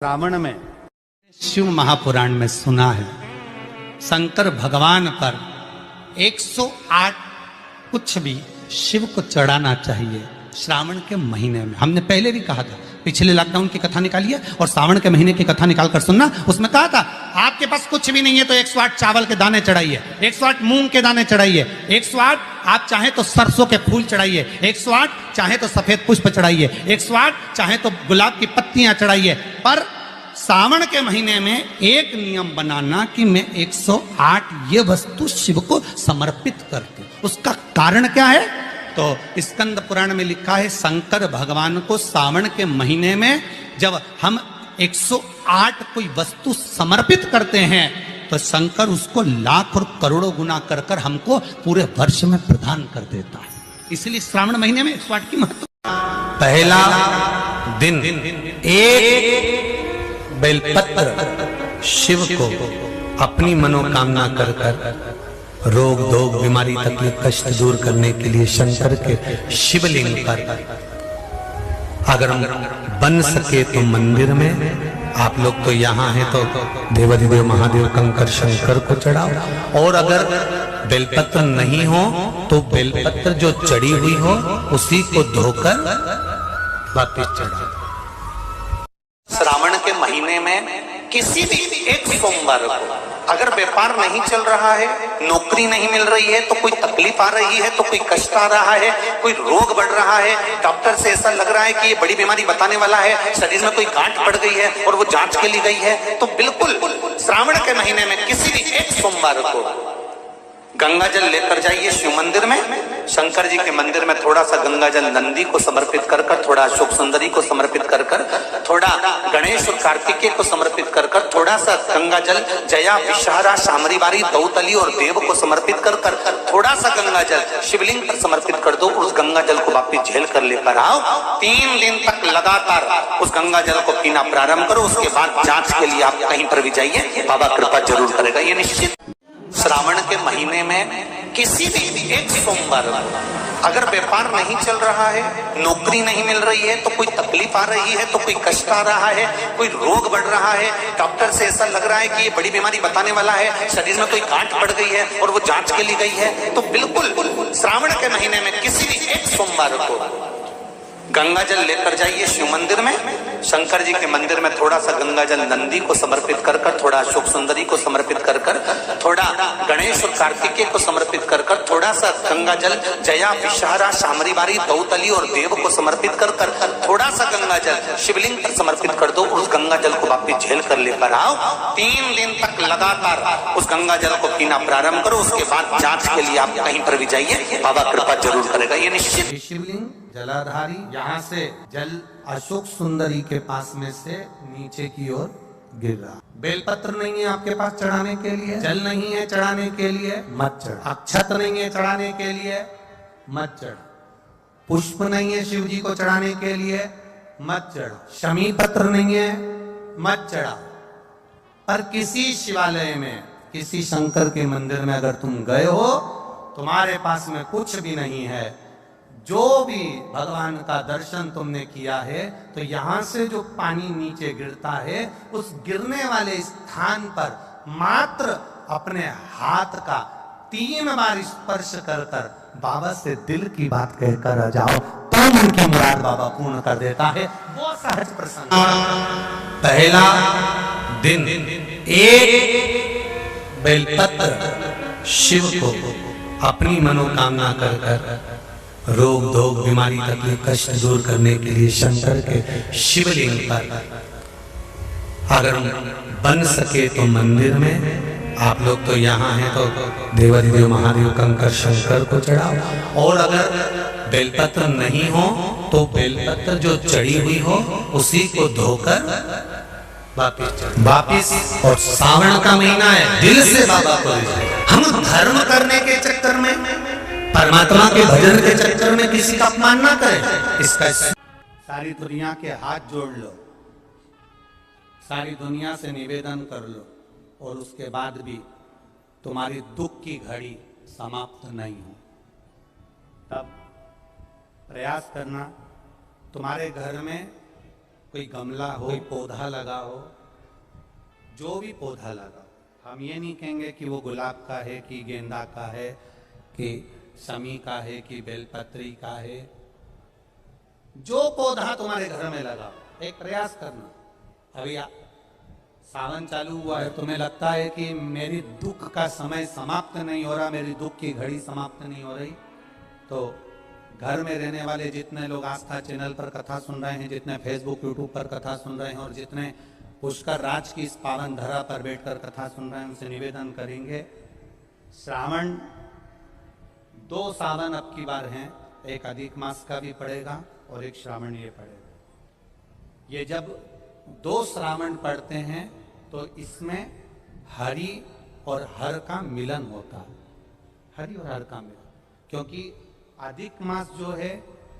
रावण में शिव महापुराण में सुना है शंकर भगवान पर 108 कुछ भी शिव को चढ़ाना चाहिए श्रावण के महीने में। हमने पहले भी कहा था, पिछले लॉकडाउन की कथा निकाली है और श्रावण के महीने की कथा निकाल कर सुनना। उसमें कहा था आपके पास कुछ भी नहीं है तो 108 चावल के दाने चढ़ाइए, 108 मूंग के दाने चढ़ाइए, 108 आप चाहे तो सरसों के फूल चढ़ाइए, 108 चाहे तो सफेद पुष्प चढ़ाइए, 108 चाहे तो गुलाब की पत्तियां चढ़ाइए। पर सावन के महीने में एक नियम बनाना कि मैं 108 ये वस्तु शिव को समर्पित करती हूं। उसका कारण क्या है? तो स्कंद पुराण में लिखा है शंकर भगवान को सावन के महीने में जब हम 108 कोई वस्तु समर्पित करते हैं तो शंकर उसको लाख और करोड़ों गुना कर कर हमको पूरे वर्ष में प्रदान कर देता है। इसलिए श्रावण महीने में 108 की महत्व। पहला दिन एक बेलपत्र शिव को अपनी मनोकामना कर कर रोग दोग बीमारी तकलीफ कष्ट दूर करने के लिए शंकर के शिवलिंग पर अगर बन सके तो मंदिर में, आप लोग तो यहाँ हैं तो देवाधिदेव महादेव कंकर शंकर को चढ़ाओ, और अगर बेलपत्र नहीं हो तो बेलपत्र जो चढ़ी हुई हो उसी को धोकर वापिस चढ़ाओ। श्रावण के महीने में किसी भी एक सोमवार को अगर व्यापार नहीं चल रहा है, नौकरी नहीं मिल रही है, तो कोई तकलीफ आ रही है, तो कोई कष्ट आ रहा है, कोई रोग बढ़ रहा है, डॉक्टर से ऐसा लग रहा है कि ये बड़ी बीमारी बताने वाला है, शरीर में कोई गांठ पड़ गई है और वो जांच के लिए गई है, तो बिल्कुल श्रावण के महीने में किसी भी एक सोमवार को गंगा जल लेकर जाइए शिव मंदिर में। शंकर जी के मंदिर में थोड़ा सा गंगा जल नंदी को समर्पित कर कर, थोड़ा अशोक सुंदरी को समर्पित कर कर, थोड़ा गणेश और कार्तिकेय को समर्पित कर कर, थोड़ा सा गंगा जल जया विषहारा शामरी बारी दौतली और देव को समर्पित कर कर, थोड़ा सा गंगा जल शिवलिंग पर समर्पित कर दो। उस गंगा जल को वापिस झेल कर लेकर आओ। 3 दिन तक लगातार उस गंगा जल को पीना प्रारंभ करो। उसके बाद जांच के लिए आप कहीं पर भी जाइए, बाबा कृपा जरूर करेगा, ये निश्चित। श्रावण के महीने में किसी भी एक सोमवार अगर व्यापार नहीं चल रहा है, नौकरी नहीं मिल रही है, तो कोई तकलीफ आ रही है, तो कोई कष्ट आ रहा है, कोई रोग बढ़ रहा है, डॉक्टर से ऐसा लग रहा है कि ये बड़ी बीमारी बताने वाला है, शरीर में कोई गांठ पड़ गई है और वो जांच के लिए गई है, तो बिल्कुल श्रावण के महीने में किसी भी एक सोमवार को गंगा जल लेकर जाइए शिव मंदिर में। शंकर जी के मंदिर में थोड़ा सा गंगा जल नंदी को समर्पित कर कर, थोड़ा अशोक सुंदरी को समर्पित कर कर, थोड़ा गणेश और कार्तिकेय को समर्पित कर कर, थोड़ा सा गंगा जल जया विषहारा शामरी बारी दौतली और देव को समर्पित कर कर, थोड़ा सा गंगा जल शिवलिंग पर समर्पित कर दो। उस गंगा जल को वापिस झेल कर लेकर आओ। 3 दिन तक लगातार उस गंगा जल को पीना प्रारंभ करो। उसके बाद जांच के लिए आप कहीं पर भी जाइए, बाबा कृपा जरूर करेगा, ये निश्चित। शिवलिंग जलाधारी, यहाँ से जल अशोक सुंदरी के पास में से नीचे की ओर गिर रहा। बेलपत्र नहीं है आपके पास चढ़ाने के लिए, जल नहीं है चढ़ाने के लिए, मत चढ़। अक्षत नहीं है चढ़ाने के लिए, मत चढ़। पुष्प नहीं है शिव जी को चढ़ाने के लिए, मत चढ़। शमी पत्र नहीं है, मत चढ़ा। पर किसी शिवालय में, किसी शंकर के मंदिर में अगर तुम गए हो, तुम्हारे पास में कुछ भी नहीं है, जो भी भगवान का दर्शन तुमने किया है, तो यहां से जो पानी नीचे गिरता है, उस गिरने वाले स्थान पर मात्र अपने हाथ का 3 बार स्पर्श कर कर बाबा से दिल की बात कहकर आ जाओ, तो उनकी मुराद बाबा पूर्ण कर देता है। वो सहज प्रसन्न। पहला दिन एक बेलपत्र शिव को अपनी मनोकामना कर कर रोग दोग बीमारी तकलीफ कष्ट दूर करने के लिए शंकर के शिवलिंग पर अगर बन सके तो मंदिर में, आप लोग तो यहाँ हैं तो देवाधिदेव महादेव कंकर शंकर को चढ़ाओ, और अगर बेलपत्र नहीं हो तो बेलपत्र जो चढ़ी हुई हो उसी को धोकर वापिस। और सावन का महीना है, दिल से बाबा को हम धर्म करने के चक्कर में, परमात्मा के भजन के चक्कर में किसी का अपमान ना करें। इसका सारी दुनिया के हाथ जोड़ लो, सारी दुनिया से निवेदन कर लो, और उसके बाद भी तुम्हारी दुख की घड़ी समाप्त नहीं हो, तब प्रयास करना तुम्हारे घर में कोई गमला हो, कोई पौधा लगा हो, जो भी पौधा लगा, हम ये नहीं कहेंगे कि वो गुलाब का है कि गेंदा का है कि शमी का है कि बेलपत्री का है। जो पौधा तुम्हारे घर में लगा, एक प्रयास करना। अभी सावन चालू हुआ है, तुम्हें लगता है कि मेरी दुख का समय समाप्त नहीं हो रहा, मेरी दुख की घड़ी समाप्त नहीं हो रही, तो घर में रहने वाले जितने लोग आस्था चैनल पर कथा सुन रहे हैं, जितने फेसबुक यूट्यूब पर कथा सुन रहे हैं और जितने पुष्कर राज की इस पावन धरा पर बैठकर कथा सुन रहे हैं, उनसे निवेदन करेंगे, श्रावण 2 सावन अब की बार हैं, एक अधिक मास का भी पड़ेगा और एक श्रावण ये पड़ेगा। ये जब 2 श्रावण पढ़ते हैं तो इसमें हरि और हर का मिलन होता है, हरि और हर का मिलन, क्योंकि अधिक मास जो है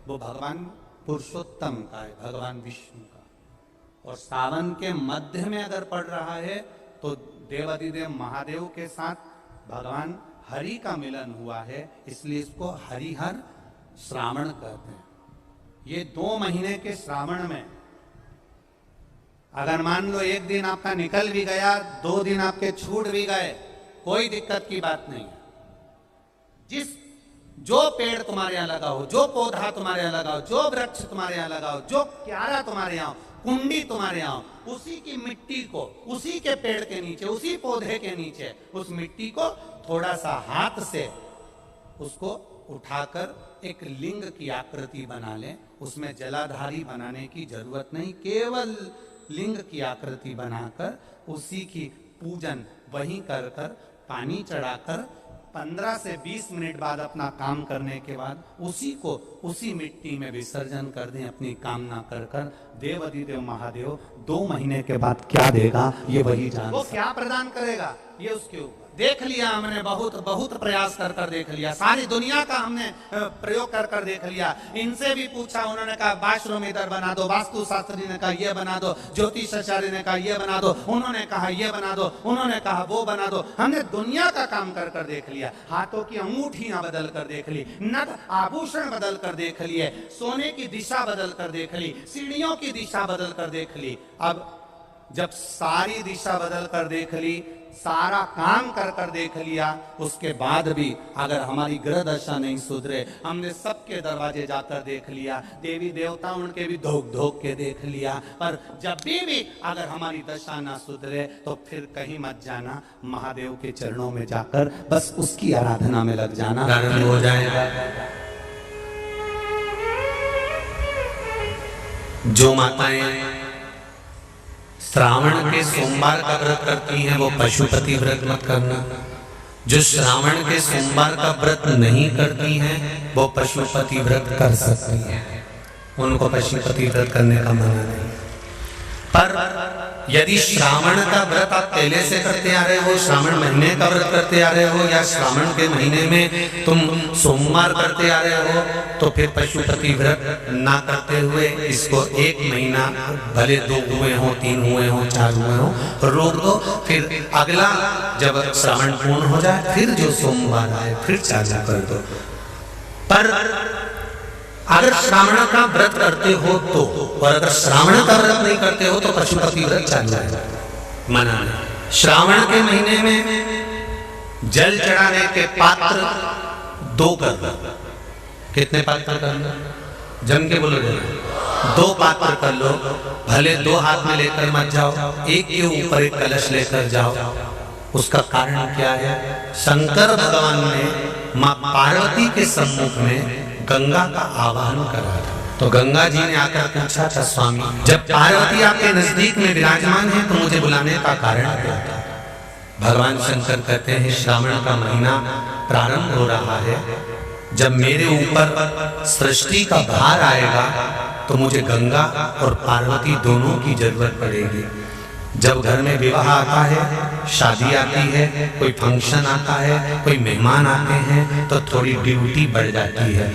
वो भगवान पुरुषोत्तम का है, भगवान विष्णु का, और सावन के मध्य में अगर पड़ रहा है तो देवाधिदेव महादेव के साथ भगवान हरि का मिलन हुआ है, इसलिए इसको हरिहर श्रावण कहते हैं। ये 2 महीने के श्रावण में अगर मान लो एक दिन आपका निकल भी गया, 2 दिन आपके छूट भी गए, कोई दिक्कत की बात नहीं है। जो पेड़ तुम्हारे यहां लगा हो, जो पौधा तुम्हारे यहां लगा हो, जो वृक्ष तुम्हारे यहां लगा हो, जो क्यारा तुम्हारे यहां, कुंडी तुम्हारे यहां, उसी की मिट्टी को, उसी के पेड़ के नीचे, उसी पौधे के नीचे, उस मिट्टी को थोड़ा सा हाथ से उसको उठाकर एक लिंग की आकृति बना ले। उसमें जलाधारी बनाने की जरूरत नहीं, केवल लिंग की आकृति बनाकर उसी की पूजन वहीं कर कर पानी चढ़ाकर 15 से 20 मिनट बाद अपना काम करने के बाद उसी को उसी मिट्टी में विसर्जन कर दें, अपनी कामना कर कर देवाधिदेव महादेव 2 महीने के बाद क्या देगा ये वही जान, वो क्या प्रदान करेगा ये उसके ऊपर। देख लिया हमने, बहुत प्रयास कर कर देख लिया, सारी दुनिया का हमने प्रयोग कर कर देख लिया। इनसे भी पूछा, उन्होंने कहा वाशरूम इधर बना दो, वास्तु शास्त्री ने कहा ये बना दो, ज्योतिषाचार्य ने कहा ये बना दो, उन्होंने कहा ये बना दो, उन्होंने कहा वो बना दो। हमने दुनिया का काम कर कर देख लिया, हाथों की अंगूठियां बदल कर देख ली, नग आभूषण बदल कर देख लिए, सोने की दिशा बदल कर देख ली, सीढ़ियों की दिशा बदल कर देख ली। अब जब सारी दिशा बदल कर देख ली, सारा काम कर कर देख लिया, उसके बाद भी अगर हमारी ग्रह दशा नहीं सुधरे, हमने सबके दरवाजे जाकर देख लिया, देवी देवता उनके भी धोख धोख के देख लिया, पर जब भी अगर हमारी दशा ना सुधरे तो फिर कहीं मत जाना, महादेव के चरणों में जाकर बस उसकी आराधना में लग जाना, हो जाएगा। जो माताएं श्रावण के सोमवार का व्रत करती हैं वो पशुपति व्रत मत करना। जो श्रावण के सोमवार का व्रत नहीं करती हैं वो पशुपति व्रत कर सकती हैं, उनको पशुपति व्रत करने का मना नहीं। पर यदि श्रावण का व्रत आप पहले से करते आ रहे हो, श्रावण महीने का व्रत करते आ रहे हो, या श्रावण के महीने में तुम सोमवार करते आ रहे हो, तो फिर पशुपति व्रत ना करते हुए इसको 1 महीना, भले 2 हुए हो, 3 हुए हो, 4 हुए हो, रोक दो। फिर अगला जब श्रावण पूर्ण हो जाए फिर जो सोमवार आए फिर चालू कर दो। पर अगर श्रावण का व्रत करते हो तो, और अगर श्रावण का व्रत नहीं करते हो तो पशुपति व्रत चालू है, मना नहीं। श्रावण के महीने में जल चढ़ाने के पात्र 2 कर दो। कितने पात्र कर लो? जम के बोलो, 2 पात्र कर लो, भले 2 हाथ में लेकर मत जाओ, एक के ऊपर एक कलश लेकर जाओ। उसका कारण क्या है? शंकर भगवान ने मां पार्वती के सम्मुख में गंगा का आवाहन करा था, तो गंगा जी ने आकर पूछा था, स्वामी जब पार्वती आपके नजदीक में विराजमान है तो मुझे बुलाने का कारण क्या था? भगवान शंकर कहते हैं श्रावण का महीना प्रारंभ हो रहा है, जब मेरे ऊपर सृष्टि का भार आएगा तो मुझे गंगा और पार्वती दोनों की जरूरत पड़ेगी। जब घर में विवाह आता है, शादी आती है, कोई फंक्शन आता है, कोई मेहमान आते हैं, तो थोड़ी ड्यूटी बढ़ जाती है।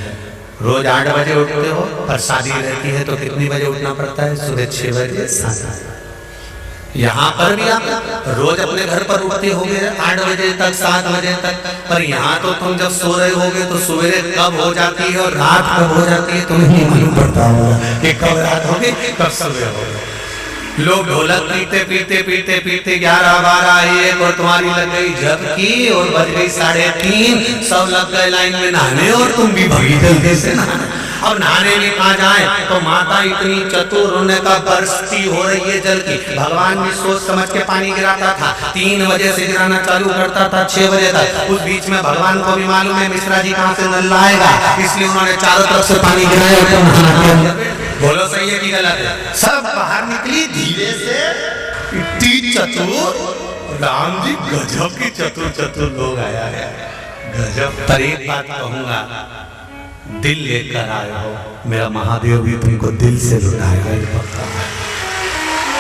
रोज 8 बजे उठते हो, पर शादी रहती है तो कितनी बजे उठना पड़ता है? सुबह 6 बजे, 7 बजे। यहाँ पर भी आप रोज अपने घर पर उठते होगे 8 बजे तक 7 बजे तक, पर यहाँ तो तुम जब सो रहे होगे तो सवेरे कब हो जाती है और रात कब हो जाती है तुम्हें नहीं मालूम पड़ता होगा कि कब रात होगी कब सवेरे होगा। लोग ढोलक पीते पीते पीते पीते 11 12 1 और तुम्हारी लग गई झपकी और बज गई 3:30, सब लग गए लाइन में नहाने और तुम भी भागी जल्दी से नहाने। अब नहाने में कहाँ जाए तो माता इतनी चतुर, रोने का बरसती हो रही है जल की। भगवान भी सोच समझ के पानी गिराता था, 3 बजे से गिराना चालू करता था 6 बजे तक। उस बीच में भगवान को भी मालूम है मिश्रा जी कहाँ से नल लाएगा, इसलिए उन्होंने चारों तरफ से पानी गिराया। बोलो सही है कि गलत है? सब बाहर निकली धीरे से, इतनी चतुर राम जी, गजब की चतुर चतुर लोग आया है, गजब। पर एक बात कहूंगा, दिल लेकर आए हो, मेरा महादेव भी तुमको दिल से लुटाएगा,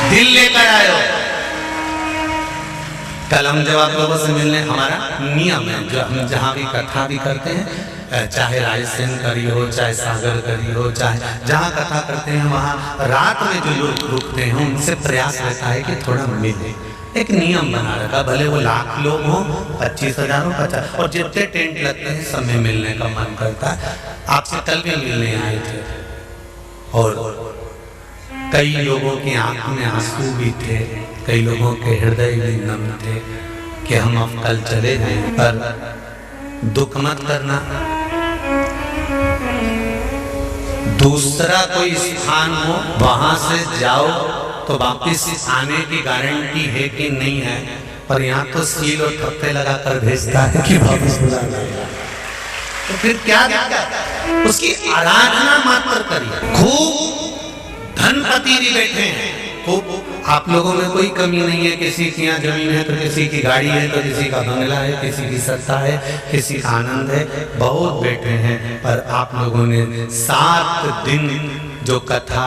दिल लेकर आए हो। कल हम जब आप लोगों से मिलने, हमारा नियम है जो हम जहाँ भी कथा भी करते हैं, चाहे रायसेन करी हो, चाहे सागर करी हो, चाहे जहाँ कथा करते हैं वहाँ रात में जो लोग रुकते हैं उनसे प्रयास रहता है कि थोड़ा मिले। एक नियम बना रखा, भले वो 1,00,000 लोग हों, 25,000 हो, 50, और जितने टेंट लगते हैं सब में मिलने का मन करता है। आपसे कल भी मिलने आए थे और कई लोगों की आंख में आंसू भी थे, कई लोगों के हृदय भी नम थे कि हम अब कल चले जाएं, पर दुख मत करना। दूसरा कोई स्थान हो वहां से जाओ तो वापिस आने की गारंटी है कि नहीं है, पर यहाँ तो सील और ठप्पे लगाकर भेजता है कि वापिस बुला लाएगा। तो फिर क्या दिक्कत? उसकी आराधना मात्र करिए। खूब धनपति भी बैठे हैं, खूब, आप लोगों में कोई कमी नहीं है। किसी की यहाँ जमीन है तो किसी की गाड़ी है तो किसी का बंगला है, किसी की सत्ता है, किसी का आनंद है, बहुत बैठे हैं। पर आप लोगों ने 7 दिन जो कथा,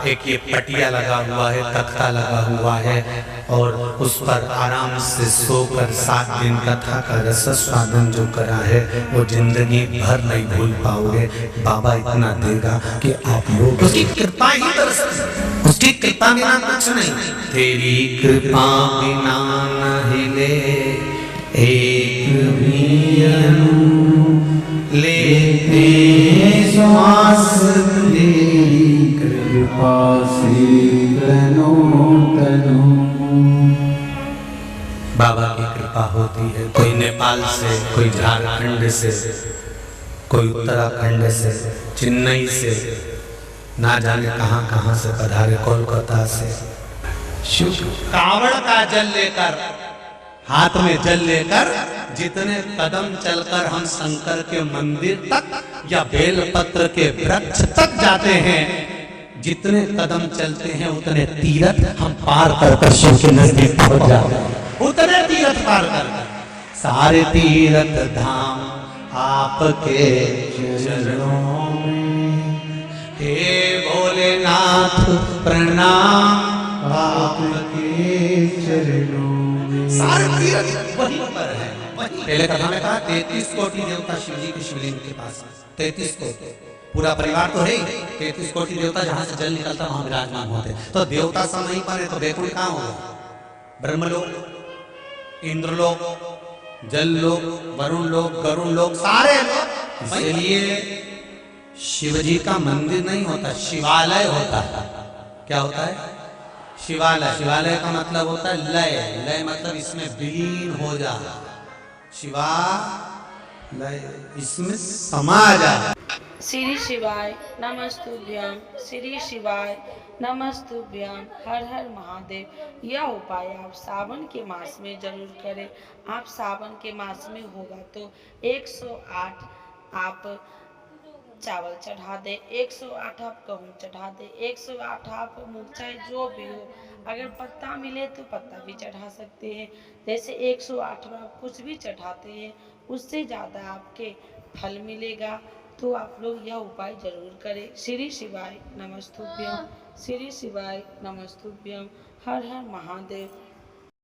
एक ये पटिया लगा हुआ है, तख्ता लगा हुआ है और उस पर आराम से सोकर 7 दिन कथा का रस स्वादन जो करा है वो जिंदगी भर नहीं भूल पाओगे। बाबा इतना देगा कि आप लोग उसकी कृपा ही बरस, उसकी कृपा बिना कुछ नहीं। तेरी कृपा बिना नहीं ले एक भी लेते श्वास, तेरी कृपा से तनो तनो। बाबा की कृपा होती है। कोई नेपाल से, कोई झारखंड से, कोई उत्तराखंड से, चेन्नई से, ना जाने कहां कहां से पधारे, कोलकाता से। कावड़ का जल लेकर, हाथ में जल लेकर, जितने कदम चलकर हम शंकर के मंदिर तक या बेलपत्र के वृक्ष तक जाते हैं, जितने कदम चलते हैं उतने तीरथ हम पार कर शिव के नजदीक पहुंच जाते हैं, उतने तीरथ पार कर। सारे तीरथ धाम आपके चरणों में, हे भोलेनाथ प्रणाम आपके चरणों में। सारे तीरथ वहीं पर है। पहले कथा में कहा 33 कोटि देवता शिव जी के शिवलिंग के पास, 33 कोटि, पूरा परिवार तो है, 33 कोटि देवता जहां से जल निकलता वहां विराजमान होते। तो देवता सब नहीं पर है तो बैकुंठ कहां होगा? ब्रह्मलोक, इंद्रलोक, जल लोक, वरुण लोक, गरुण लोक, सारे लोग। इसलिए शिव जी का मंदिर नहीं होता, शिवालय होता है। क्या होता है? शिवालय। शिवालय का मतलब होता है लय, लय मतलब इसमें विलीन हो जा, शिवालय इसमें समा जा। श्री शिवाय नमस्तुभ्यं, श्री शिवाय नमस्तुभ्यं, हर हर महादेव। यह उपाय आप सावन के मास में जरूर करें। आप सावन के मास में होगा तो 108 आप चावल चढ़ा दे, 108 आप गेहूँ चढ़ा दे, 108 आप मूंग, चाहे जो भी हो। अगर पत्ता मिले तो पत्ता भी चढ़ा सकते हैं। जैसे 108 में आप कुछ भी चढ़ाते हैं उससे ज़्यादा आपके फल मिलेगा। तो आप लोग यह उपाय जरूर करें। श्री शिवाय नमस्तुभ्यं, श्री शिवाय नमस्तुभ्यं, हर हर महादेव।